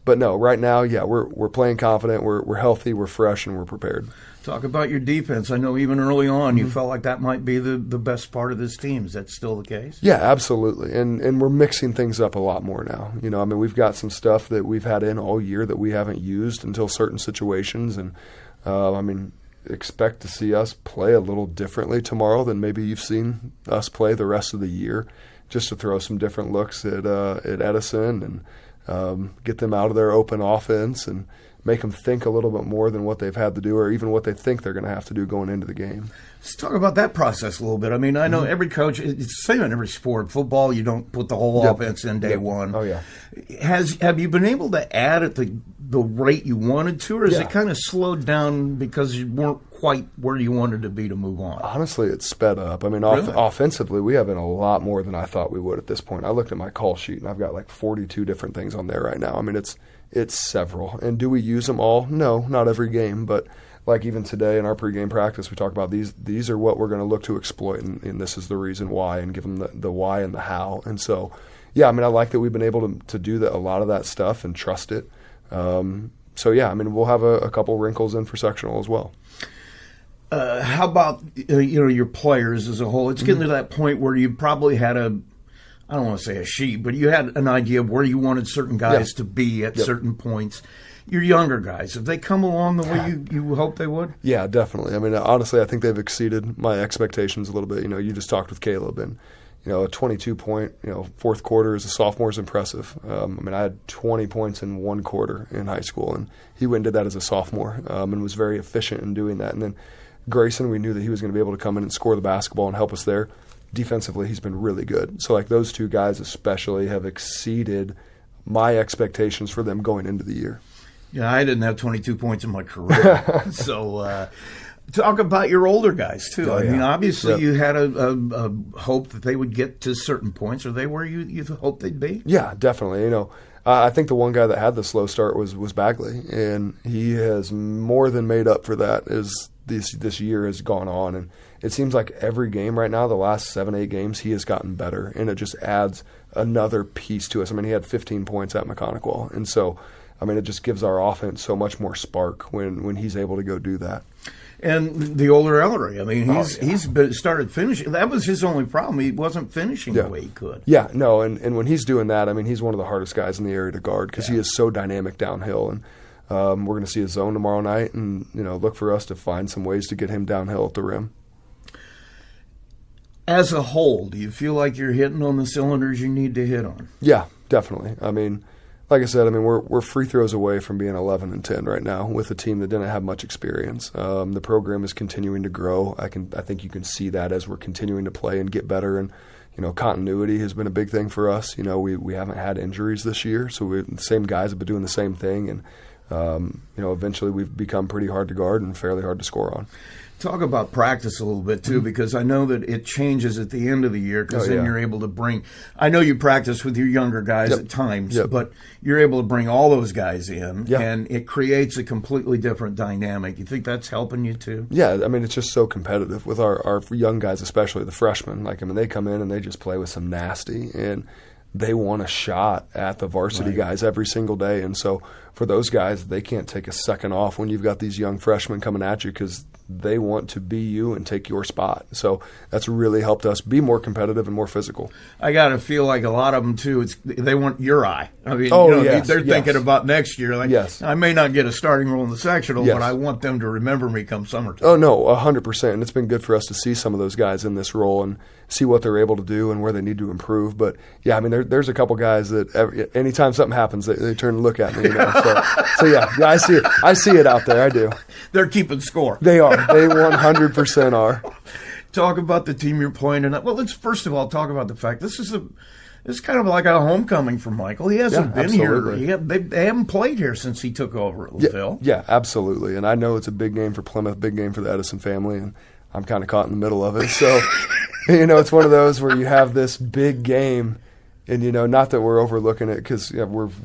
but no, right now, we're playing confident, we're healthy, we're fresh, and we're prepared. Talk about your defense. I know even early on you felt like that might be the best part of this team. Is that still the case? Yeah, absolutely, and we're mixing things up a lot more now. We've got some stuff that we've had in all year that we haven't used until certain situations, and expect to see us play a little differently tomorrow than maybe you've seen us play the rest of the year, just to throw some different looks at Edison and get them out of their open offense and make them think a little bit more than what they've had to do or even what they think they're going to have to do going into the game. Let's talk about that process a little bit. I mean, I know every coach, it's the same in every sport. Football, you don't put the whole offense in day one. Oh, yeah. Have you been able to add at the rate you wanted to, or is it kind of slowed down because you weren't quite where you wanted to be to move on? Honestly, it's sped up. I mean, Really? Offensively, we have been a lot more than I thought we would at this point. I looked at my call sheet, and I've got like 42 different things on there right now. I mean, it's several. And do we use them all? No, not every game, but like even today in our pregame practice, we talk about these are what we're going to look to exploit, and this is the reason why, and give them the why and the how. And so, yeah, I mean, I like that we've been able to do that, a lot of that stuff, and trust it. So, yeah, I mean, we'll have a couple wrinkles in for sectional as well. How about your players as a whole? It's getting to that point where you probably had I don't want to say a sheet, but you had an idea of where you wanted certain guys to be at certain points. Your younger guys, have they come along the way you hoped they would? Yeah, definitely. I mean, honestly, I think they've exceeded my expectations a little bit. You just talked with Caleb, and a 22-point, fourth quarter as a sophomore is impressive. I mean, I had 20 points in one quarter in high school, and he went and did that as a sophomore, and was very efficient in doing that. And then Grayson, we knew that he was going to be able to come in and score the basketball and help us there. Defensively, he's been really good. So, like, those two guys especially have exceeded my expectations for them going into the year. Yeah, I didn't have 22 points in my career. So, talk about your older guys, too. I mean, obviously you had a hope that they would get to certain points. Are they where you hoped they'd be? Yeah, definitely. I think the one guy that had the slow start was Bagley, and he has more than made up for that as this year has gone on. And it seems like every game right now, the last 7-8 games, he has gotten better, and it just adds another piece to us. I mean, he had 15 points at McConaughey, and so, I mean, it just gives our offense so much more spark when he's able to go do that. And the older Ellery, I mean, he's started finishing. That was his only problem. He wasn't finishing the way he could. Yeah, no, and when he's doing that, I mean, he's one of the hardest guys in the area to guard because he is so dynamic downhill. And we're going to see a zone tomorrow night, and look for us to find some ways to get him downhill at the rim. As a whole, do you feel like you're hitting on the cylinders you need to hit on? Yeah, definitely. I mean, like I said, we're free throws away from being 11-10 right now with a team that didn't have much experience. The program is continuing to grow. I think you can see that as we're continuing to play and get better. And continuity has been a big thing for us. We haven't had injuries this year, so the same guys have been doing the same thing, and eventually we've become pretty hard to guard and fairly hard to score on. Talk about practice a little bit, too, because I know that it changes at the end of the year because then you're able to bring – I know you practice with your younger guys at times, but you're able to bring all those guys in, and it creates a completely different dynamic. You think that's helping you, too? Yeah, I mean, it's just so competitive with our young guys, especially the freshmen. Like, I mean, they come in and they just play with some nasty, and they want a shot at the varsity guys every single day. And so for those guys, they can't take a second off when you've got these young freshmen coming at you because – they want to be you and take your spot. So that's really helped us be more competitive and more physical. I got to feel like a lot of them, too, they want your eye. I mean, they're thinking about next year. Like, I may not get a starting role in the sectional, but I want them to remember me come summertime. Oh, no, 100%. And it's been good for us to see some of those guys in this role and see what they're able to do and where they need to improve. But, yeah, I mean, there's a couple guys that anytime something happens, they turn and look at me. So yeah, I see it. I see it out there. I do. They're keeping score. They are. They 100% are. Talk about the team you're playing tonight. Well, let's first of all talk about the fact this is kind of like a homecoming for Michael. He hasn't been here. They haven't played here since he took over at LaVille. Yeah, absolutely. And I know it's a big game for Plymouth, big game for the Edison family, and I'm kind of caught in the middle of it. So, it's one of those where you have this big game. And, not that we're overlooking it because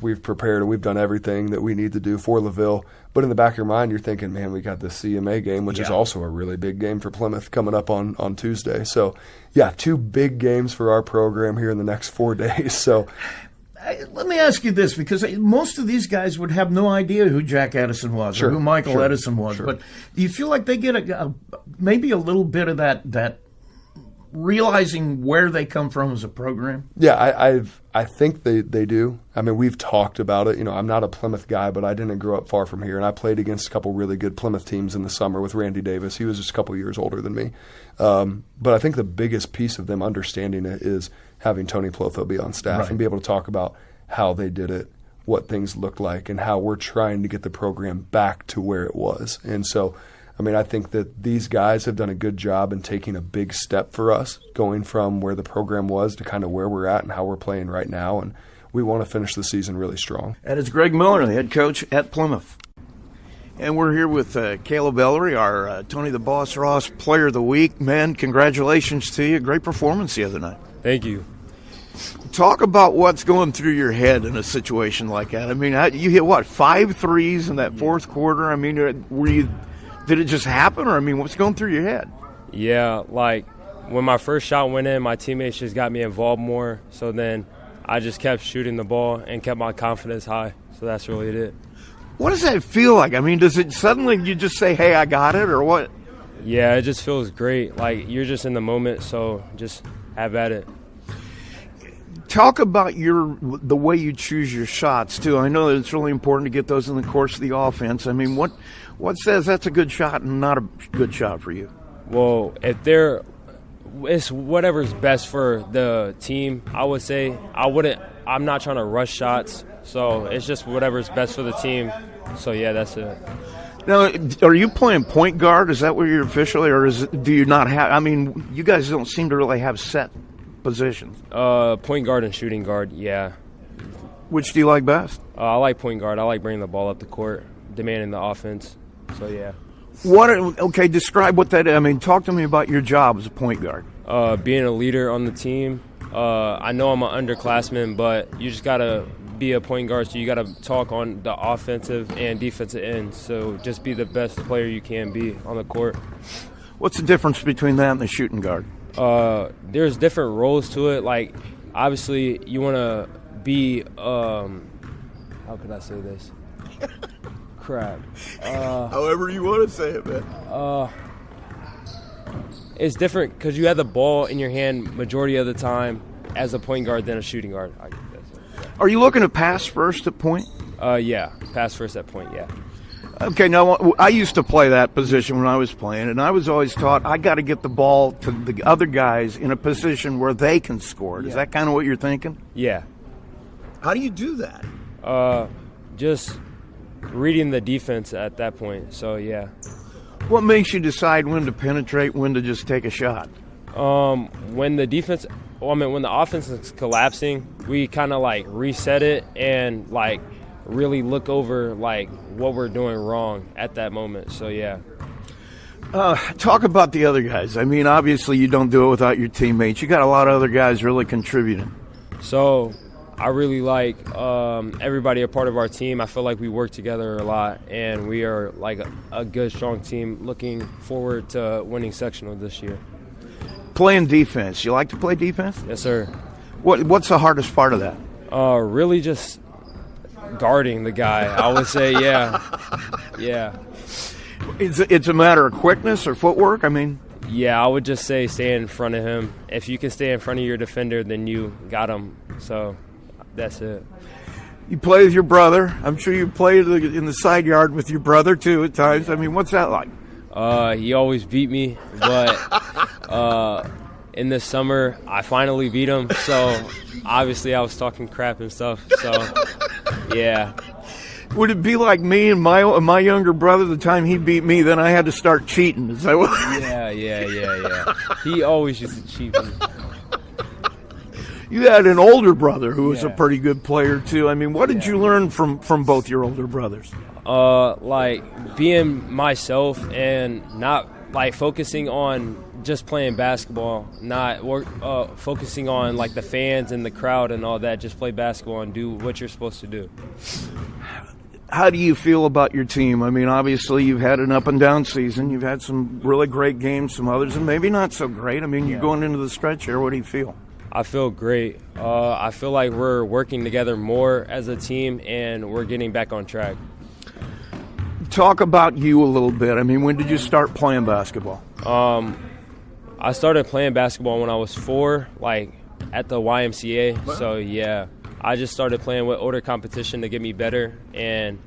we've prepared and we've done everything that we need to do for LaVille. But in the back of your mind, you're thinking, man, we got the CMA game, which is also a really big game for Plymouth coming up on Tuesday. So, yeah, 2 big games for our program here in the next 4 days. So, let me ask you this, because most of these guys would have no idea who Jack Edison was or who Michael Edison was. But do you feel like they get maybe a little bit of that realizing where they come from as a program? Yeah, I think they do. I mean, we've talked about it. I'm not a Plymouth guy, but I didn't grow up far from here, and I played against a couple really good Plymouth teams in the summer with Randy Davis. He was just a couple years older than me. But I think the biggest piece of them understanding it is having Tony Plotho be on staff and be able to talk about how they did it, what things looked like, and how we're trying to get the program back to where it was. And so, I mean, I think that these guys have done a good job in taking a big step for us, going from where the program was to kind of where we're at and how we're playing right now. And we want to finish the season really strong. And it's Greg Miller, the head coach at Plymouth. And we're here with Caleb Ellery, our Tony the Boss Ross Player of the Week. Man, congratulations to you. Great performance the other night. Thank you. Talk about what's going through your head in a situation like that. I mean, you hit, 5 threes in that fourth quarter? I mean, were you Did it just happen, or I mean, what's going through your head? Yeah, like when my first shot went in, my teammates just got me involved more. So then I just kept shooting the ball and kept my confidence high. So that's really it. What does that feel like? I mean, does it suddenly you just say, "Hey, I got it," or what? Yeah, it just feels great. Like you're just in the moment, so just have at it. Talk about the way you choose your shots too. I know that it's really important to get those in the course of the offense. I mean, what says that's a good shot and not a good shot for you? Well, it's whatever's best for the team. I would say I'm not trying to rush shots, so it's just whatever's best for the team. So yeah, that's it. Now, are you playing point guard? Is that where you're officially, or do you not have? I mean, you guys don't seem to really have set positions. Point guard and shooting guard. Yeah, Which do you like best? I like point guard. I like bringing the ball up the court, demanding the offense. So yeah. Okay, describe what that is. I mean, talk to me about your job as a point guard. Being a leader on the team. I know I'm an underclassman, but you just got to be a point guard, so you got to talk on the offensive and defensive end. So just be the best player you can be on the court. What's the difference between that and the shooting guard? There's different roles to it. Like, obviously, you want to be how could I say this? Crap. However you want to say it, man. It's different because you have the ball in your hand majority of the time as a point guard than a shooting guard. I guess that's it. Are you looking to pass first at point? Yeah, pass first at point, yeah. Okay, now I used to play that position when I was playing, and I was always taught I got to get the ball to the other guys in a position where they can score. Is that kind of what you're thinking? Yeah. How do you do that? Just reading the defense at that point, so yeah. What makes you decide when to penetrate, when to just take a shot? When the offense is collapsing, we kind of like reset it and like really look over like what we're doing wrong at that moment. So yeah. Talk about the other guys. I mean, obviously you don't do it without your teammates. You got a lot of other guys really contributing. So I really like everybody a part of our team. I feel like we work together a lot, and we are like a good, strong team looking forward to winning sectional this year. Playing defense. You like to play defense? Yes, sir. What's the hardest part of that? Really just guarding the guy, I would say, yeah. Yeah. It's a matter of quickness or footwork? I mean, yeah, I would just say stay in front of him. If you can stay in front of your defender, then you got him. So that's it. you play with your brother. I'm sure you played in the side yard with your brother, too, at times. I mean, what's that like? He always beat me, but in the summer, I finally beat him. So obviously I was talking crap and stuff. So, yeah. Would it be like me and my younger brother the time he beat me, then I had to start cheating? Is that what? Yeah. He always used to cheat me. You had an older brother who was a Yeah. pretty good player, too. I mean, what did you learn from both your older brothers? Like being myself and not like focusing on just playing basketball, not focusing on like the fans and the crowd and all that. Just play basketball and do what you're supposed to do. How do you feel about your team? I mean, obviously you've had an up and down season. You've had some really great games, some others, and maybe not so great. I mean, you're going into the stretch here. What do you feel? I feel great. I feel like we're working together more as a team and we're getting back on track. Talk about you a little bit. I mean, when did you start playing basketball? I started playing basketball when I was 4, like at the YMCA. Wow. So yeah, I just started playing with older competition to get me better and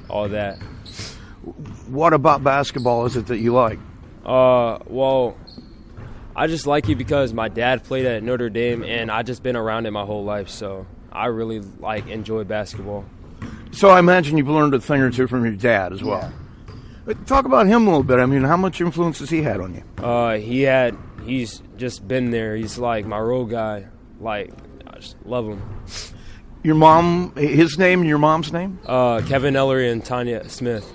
all that. What about basketball is it that you like? Well, I just like it because my dad played at Notre Dame and I just been around it my whole life. So I really enjoy basketball. So I imagine you've learned a thing or two from your dad as well. Yeah. But talk about him a little bit. I mean, how much influence has he had on you? He's just been there. He's like my role guy. Like, I just love him. Your mom, his name and your mom's name? Kevin Ellery and Tanya Smith.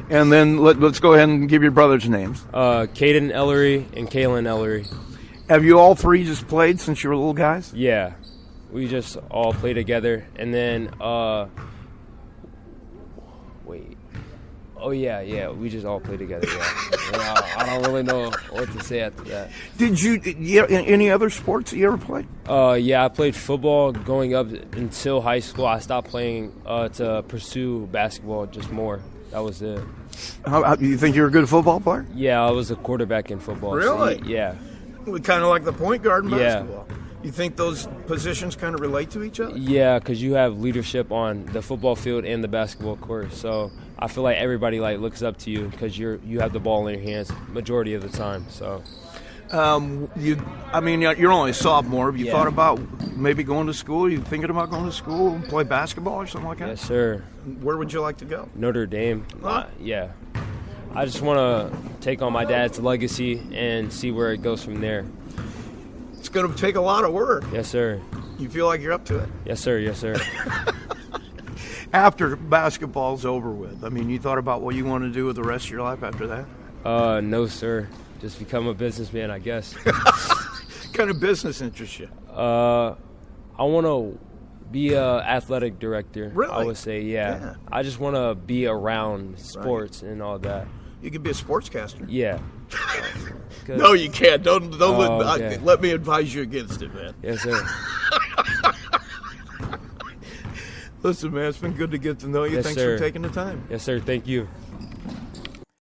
And then let's go ahead and give your brothers' names. Caden Ellery and Kalen Ellery. Have you all three just played since you were little guys? Yeah. We just all play together. And then, Oh yeah, we just all play together. Yeah, I don't really know what to say after that. Did you any other sports that you ever played? Yeah, I played football going up until high school. I stopped playing to pursue basketball just more. That was it. How you think you're a good football player? Yeah, I was a quarterback in football. Really? Yeah. Kind of like the point guard in Yeah. basketball. You think those positions kind of relate to each other? Yeah, because you have leadership on the football field and the basketball court. So I feel like everybody looks up to you because you have the ball in your hands majority of the time. So You're only a sophomore. Have you Yeah. thought about maybe going to school? You thinking about going to school and play basketball or something like that? yes, sir. Where would you like to go? Notre Dame. Huh? Yeah. I just want to take on my dad's legacy and see where it goes from there. It's going to take a lot of work. Yes, sir. You feel like you're up to it? Yes, sir. Yes, sir. After basketball's over with, you thought about what you want to do with the rest of your life after that? No, sir. Just become a businessman, I guess. What kind of business interests you? I want to be a athletic director. Really? I would say, yeah. I just want to be around sports and all that. You could be a sportscaster. Yeah. Good. No, you can't. Don't okay. let me advise you against it, man. Yes, sir. Listen, man, it's been good to get to know you. Yes, Thanks sir. for taking the time. Yes, sir. Thank you.